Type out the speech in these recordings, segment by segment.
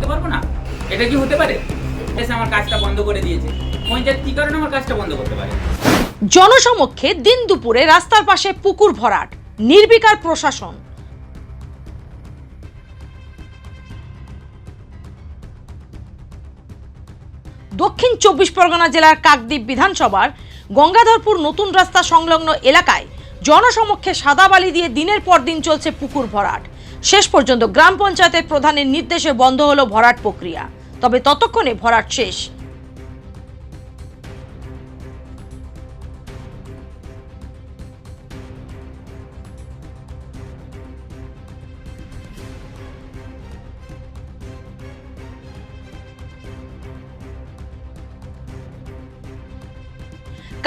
করতে পারবো না? এটা কি হতে পারে? এসে আমার কাজটা বন্ধ করে দিয়েছে, পঞ্চায়েত কি কারণে আমার কাজটা বন্ধ করতে পারে? জনসমক্ষে দিন দুপুরে রাস্তার পাশে পুকুর ভরাট, নির্বিকার প্রশাসন। দক্ষিণ 24 পরগনা জেলার কাকদ্বীপ বিধানসভার গঙ্গাধরপুর নতুন রাস্তা সংলগ্ন এলাকায় জনসমক্ষে সাদা বালি দিয়ে দিনের পর দিন চলছে পুকুর ভরাট। শেষ পর্যন্ত গ্রাম পঞ্চায়েতের প্রধানের নির্দেশে বন্ধ হলো ভরাট প্রক্রিয়া। তবে ততক্ষণে ভরাট শেষ।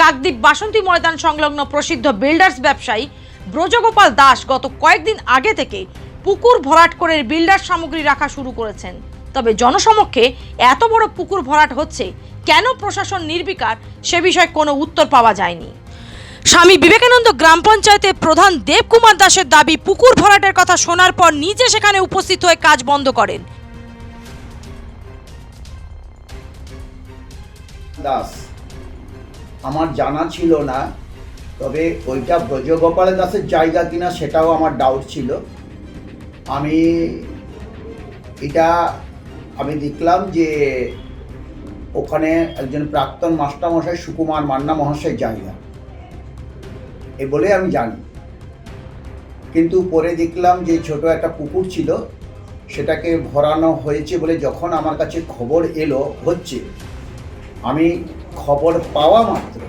কাকদ্বীপ বাসন্তী ময়দান সংলগ্ন প্রসিদ্ধ বিল্ডার্স ব্যবসায়ী ব্রজগোপাল দাস গত কয়েকদিন আগে থেকে পুকুর ভরাট করে বিল্ডার সামগ্রী রাখা শুরু করেছেন। তবে জনসমক্ষে এত বড় পুকুর ভরাট হচ্ছে কেন প্রশাসন নির্বিকার, সে বিষয়ে কোনো উত্তর পাওয়া যায়নি। স্বামী বিবেকানন্দ গ্রাম পঞ্চায়েতের প্রধান দেবকুমার দাসের দাবি, পুকুর ভরাটের কথা শোনার পর নিজে সেখানে উপস্থিত হয়ে কাজ বন্ধ করেন। দাস আমার জানা ছিল না, তবে ওইটা ব্রজগোপাল দাসের জায়গা কিনা সেটাও আমার ডাউট ছিল। আমি দেখলাম যে ওখানে একজন প্রাক্তন মাস্টারমশাই সুকুমার মান্না মহাশয়ের জায়গা এ বলে আমি জানি, কিন্তু পরে দেখলাম যে ছোট একটা পুকুর ছিল, সেটাকে ভরানো হয়েছে বলে যখন আমার কাছে খবর এলো হচ্ছে, আমি খবর পাওয়া মাত্র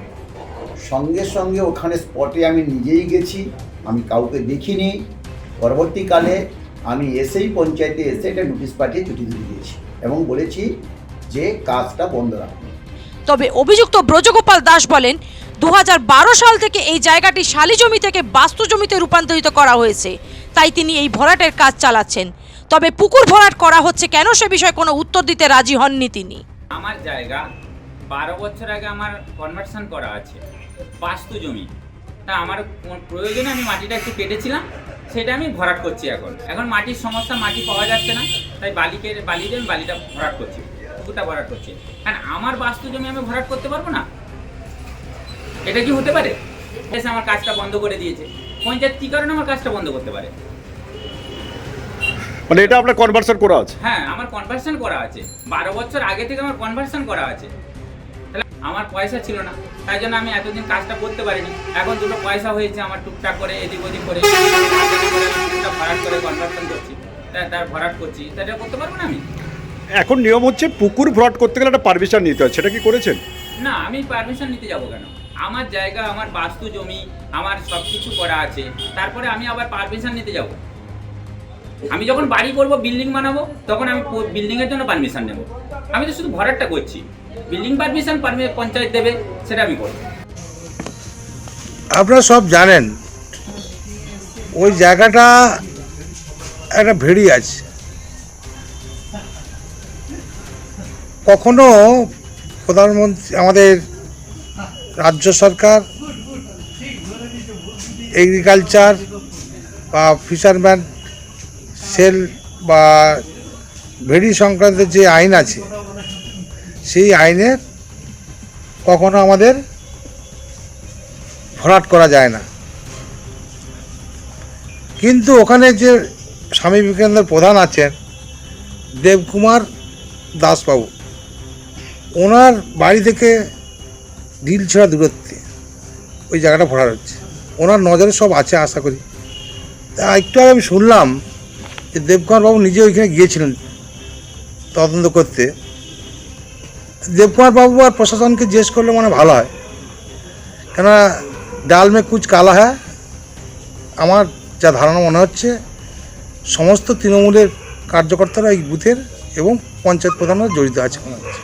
সঙ্গে সঙ্গে ওখানে স্পটে আমি নিজেই গেছি, আমি কাউকে দেখিনি। পরবর্তীকালে আমি এসেই পঞ্চায়েতে এসে একটা নোটিশ পাঠিয়ে চিঠি দিয়ে দিয়েছি এবং বলেছি যে কাজটা বন্ধ রাখুন। তবে অভিযুক্ত ব্রজগোপাল দাস বলেন, 2012 সাল থেকে এই জায়গাটি শালি জমি থেকে বাস্তু জমিতে রূপান্তরিত করা হয়েছে, তাই তিনি এই ভরাটের কাজ চালাচ্ছেন। তবে পুকুর ভরাট করা হচ্ছে কেন সে বিষয়ে কোনো উত্তর দিতে রাজি হননি তিনি। আমার জায়গা 12 বছর আগে আমার কনভার্সন করা আছে বাস্তু জমি, তা আমার প্রয়োজনে আমি মাটিটা একটু কেটেছিলাম, সেটা আমি ভরাট করছি। এখন মাটির সমস্যা, মাটি পাওয়া যাচ্ছে না, তাই বালি দিয়ে আমি বালিটা ভরাট করছি, পুকুরটা ভরাট করছি। কারণ আমার বাস্তু জমি আমি ভরাট করতে পারবো না? এটা কি হতে পারে? এসে আমার কাজটা বন্ধ করে দিয়েছে, পঞ্চায়েত কি কারণে আমার কাজটা বন্ধ করতে পারে? মানে এটা আপনার কনভার্সন করা আছে? হ্যাঁ, আমার কনভার্সন করা আছে, 12 বছর আগে থেকে আমার কনভার্সন করা আছে। তাহলে আমার পয়সা ছিল না, তাই জন্য আমি এতদিন কাজটা করতে পারিনি। এখন দুটো পয়সা হয়েছে আমার, টুকটাক করে এদিক ওদিক করে ভরাট করে কনভার্সন করছি, তার ভরাট করছি, তাই করতে পারবো না আমি? এখন নিয়ম হচ্ছে পুকুর ভরাট করতে গেলে একটা পারমিশন নিতে হয়, সেটা কি করেছেন? না, আমি পারমিশন নিতে যাবো কেন? আমার জায়গা, আমার বাস্তু জমি, আমার সব কিছু করা আছে, তারপরে আমি আবার পারমিশন নিতে যাব? আমি যখন বাড়ি করবো, বিল্ডিং বানাবো, তখন আমি বিল্ডিংয়ের জন্য পারমিশন নেব। আমি তো শুধু ভরাটটা করছি, বিল্ডিং পারমিশন পঞ্চায়েত দেবে, সেটা আমি করবো। আপনারা সব জানেন ওই জায়গাটা একটা ভেড়ি আছে। কখনো প্রধানমন্ত্রী, আমাদের রাজ্য সরকার, এগ্রিকালচার বা ফিশারম্যান সেল বা ভেড়ি সংক্রান্ত যে আইন আছে, সেই আইনের কখনো আমাদের ভরাট করা যায় না। কিন্তু ওখানে যে স্বামী বিবেকানন্দের প্রধান আছেন দেবকুমার দাসবাবু, ওনার বাড়ি থেকে ঢিল ছোড়া দূরত্বে ওই জায়গাটা ভরাট হচ্ছে, ওনার নজরে সব আছে আশা করি। তা একটু আগে আমি শুনলাম যে দেবকুমার বাবু নিজে ওইখানে গিয়েছিলেন তদন্ত করতে। দেবকুমার বাবু আর প্রশাসনকে জিজ্ঞেস করলে মানে ভালো হয়, কেন ডাল মে কুচ কালা হ্যায়। আমার যা ধারণা মনে হচ্ছে সমস্ত তৃণমূলের কার্যকর্তারা এই বুথের এবং পঞ্চায়েত প্রধানরা জড়িত আছে মনে হচ্ছে।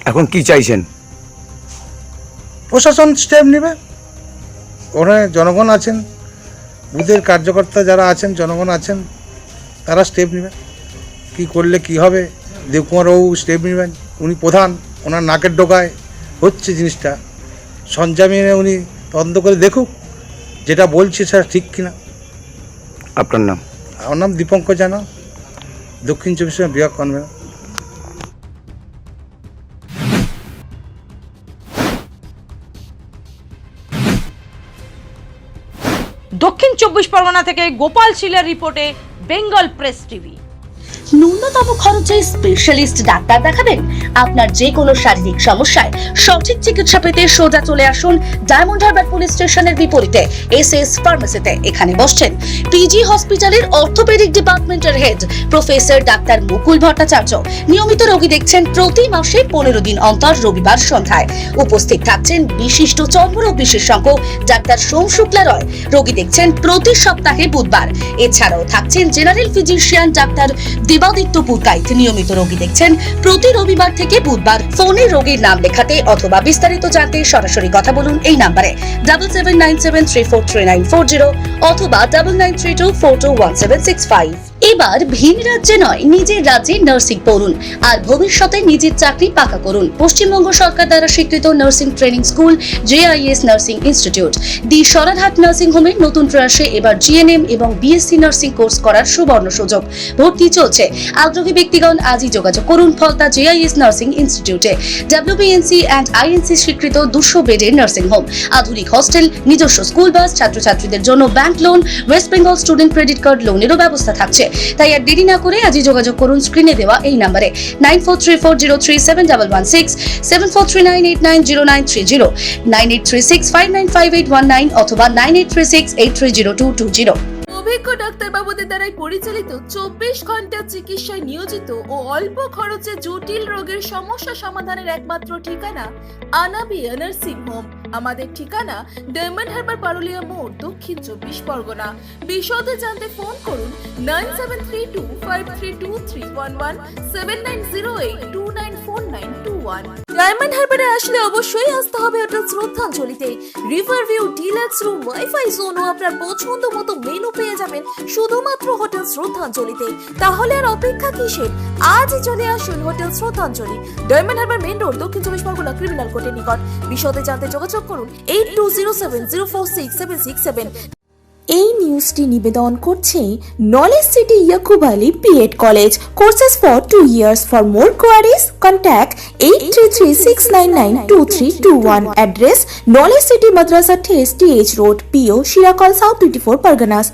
এখন কি চাইছেন? প্রশাসন স্টেপ নেবে, ওখানে জনগণ আছেন, বুথের কার্যকর্তা যারা আছেন, জনগণ আছেন, তারা স্টেপ নেবেন। কী করলে কি হবে, দেবকুমারবাবু স্টেপ নেবেন, উনি প্রধান, ওনার নাকের ডোকায় হচ্ছে জিনিসটা। সঞ্জামিনে উনি তদন্ত করে দেখুক যেটা বলছে সেটা ঠিক কিনা। আপনার নাম? আমার নাম দীপঙ্কর জানা। দক্ষিণ চব্বিশ পরগনা বিভাগ কনভেনর। দক্ষিণ 24 পরগনা থেকে গোপাল শীলের রিপোর্টে বেঙ্গল প্রেস টিভি। ন্যূনতম খরচে স্পেশালিস্ট ডাক্তার দেখাবেন? আপনার যে কোনো শারীরিক সমস্যায় সঠিক চিকিৎসা পেতে সোজা চলে আসুন ডায়মন্ড হারবার পুলিশ স্টেশনের বিপরীতে এসএস ফার্মেসিতে। এখানে বসছেন পিজি হসপিটালের অর্থোপেডিক ডিপার্টমেন্টের হেড প্রফেসর ডাক্তার মুকুল ভট্টাচার্য। নিয়মিত রোগী দেখছেন প্রতি মাসে 15 দিন অন্তর রবিবার সন্ধ্যায়। উপস্থিত থাকছেন বিশিষ্ট চর্মরোগ বিশেষজ্ঞ ডাক্তার সোম শুক্লা রয়। রোগী দেখছেন প্রতি সপ্তাহে বুধবার। এছাড়াও থাকছেন general physician doctor Debaditya Purkait. নিয়মিত রোগী দেখছেন প্রতি রবিবার থেকে বুধবার। ফোনে রোগীর নাম লেখাতে অথবা বিস্তারিত জানতে সরাসরি কথা বলুন এই নম্বরে 7797343940 অথবা 9932421765। এবার ভিন রাজ্যে নয়, নিজের রাজ্যে নার্সিং পড়ুন আর ভবিষ্যতে নিজের চাকরি পাকা করুন। পশ্চিমবঙ্গ সরকার দ্বারা স্বীকৃত nursing training school JIS nursing institute the Sararhat nursing হোমের নতুন প্রয়াসে এবার GNM এবং BSc নার্সিং কোর্স করার সুবর্ণ সুযোগ। ভর্তি চলছে। আগ্রহী ব্যক্তিগণ আজই যোগাযোগ করুন ফলতা JIS নার্সিং ইনস্টিটিউটে। WBNC অ্যান্ড INC স্বীকৃত 200 বেডের নার্সিং হোম, আধুনিক হস্টেল, নিজস্ব স্কুল বাস, ছাত্রছাত্রীদের জন্য bank loan, West Bengal student credit card লোনেরও ব্যবস্থা থাকছে। তাই আর দেরি না করে আজই যোগাযোগ করুন স্ক্রিনে দেওয়া এই নম্বরে 9434037116, 7439890930, 9836595819 অথবা 9836830220। অভিজ্ঞ ডাক্তারবাবুদের দ্বারাই পরিচালিত 24 ঘন্টা চিকিৎসায় নিয়োজিত ও অল্প খরচে জটিল রোগের সমস্যা সমাধানের একমাত্র ঠিকানা আনাবিয়া নার্সিং হোম। আমাদের ঠিকানা ডায়মন্ড হারবার পারুলিয়া মোড়, দক্ষিণ 24 পরগনা। বিশদে জানতে ফোন করুন 9732532311, 7908294921। ডায়মন্ড হারবারে আসলে অবশ্যই আসতে হবে হোটেল শ্রদ্ধাঞ্জলিতে। River view, deluxe room, wifi zone ও আপনার পছন্দ মতো মেনু পেয়ে যাবেন শুধুমাত্র হোটেল শ্রদ্ধাঞ্জলিতে। তাহলে আর অপেক্ষা কিসের? আজই চলে আসুন হোটেল শ্রদ্ধাঞ্জলি, ডায়মন্ড হারবার মেন রোড, দক্ষিণ 24 পরগনা, ক্রিমিনাল কোর্টের নিকট। বিশদে জানতে যোগাযোগ করুন 8207046767। এই নিউজটি নিবেদন করছে knowledge city Yakub Ali BEd college. Courses for 2 years. For more queries, contact 8336992321. Address Knowledge City Madrasa Test, TH Road, PO, Shirakal, South 24 Parganas.